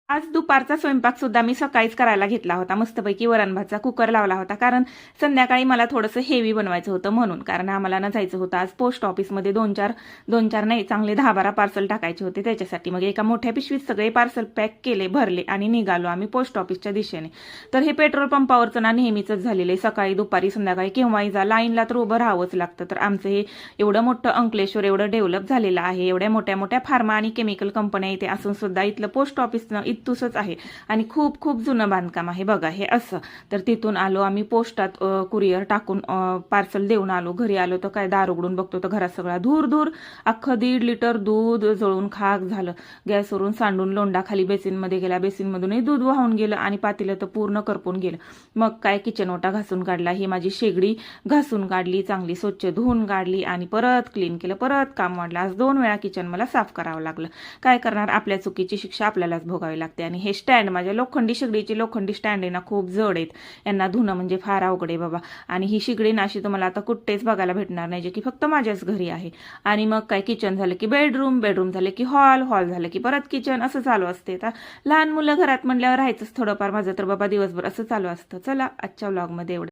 आज दुपारचा स्वयंपाक सुद्धा मी सकाळीच करायला घेतला होता. मस्तपैकी वरण भातचा कुकर लावला होता, कारण संध्याकाळी मला थोडंसं हेवी बनवायचं होतं म्हणून. कारण आम्हाला ना जायचं होतं आज पोस्ट ऑफिसमध्ये दोन चार नाही, चांगले 10-12 पार्सल टाकायचे होते त्याच्यासाठी. मग एका मोठ्या पिशवीत सगळे पार्सल पॅक केले, भरले आणि निघालो आम्ही पोस्ट ऑफिसच्या दिशेने. तर हे पेट्रोल पंपावरचं ना नेहमीच झालेलं आहे. सकाळी दुपारी संध्याकाळी केव्हाही जा, लाईनला तर उभं राहावंच लागतं. तर आमचं हे एवढं मोठं अंकलेश्वर एवढं डेव्हलप झालेलं आहे, एवढ्या मोठ्या मोठ्या फार्मा आणि केमिकल कंपन्या इथे असून सुद्धा इथलं पोस्ट ऑफिस इथूसच आहे आणि खूप खूप जुनं बांधकाम आहे बघा हे असं. तर तिथून आलो आम्ही पोस्टात कुरिअर टाकून पार्सल देऊन आलो. घरी आलो तर काय दार उघडून बघतो तर घरात सगळा धूर धूर, अख्खं 1.5 लिटर दूध जळून खाक झालं. गॅसवरून सांडून लोंडा खाली बेसिनमध्ये गेला, बेसिनमधूनही दूध वाहून गेलं आणि पातेलं तर पूर्ण करपून गेलं. मग काय किचन ओटा घासून काढला, ही माझी शेगडी घासून काढली, चांगली स्वच्छ धुवून काढली आणि परत क्लीन केलं. परत काम वाढलं. आज 2 वेळा किचन मला साफ करावं लागलं. काय करणार, आपल्या चुकीची शिक्षा आपल्यालाच भोगावी लागते. आणि हे स्टँड, माझ्या लोखंडी शेगडीची लोखंडी स्टँड आहे ना, खूप जड आहेत. यांना धुणं म्हणजे फार अवघड आहे बाबा. आणि ही शेगडी नाशी तुम्हाला आता कुठेच बघायला भेटणार नाही, जे की फक्त माझ्याच घरी आहे. आणि मग काय किचन झालं की बेडरूम, बेडरूम झालं की हॉल, हॉल झालं की परत किचन, असं चालू असते. तर लहान मुलं घरात म्हणल्यावर राहायचंच थोडंफार. माझं तर बाबा दिवसभर असं चालू असतं. चला आजच्या व्लॉगमध्ये एवढं.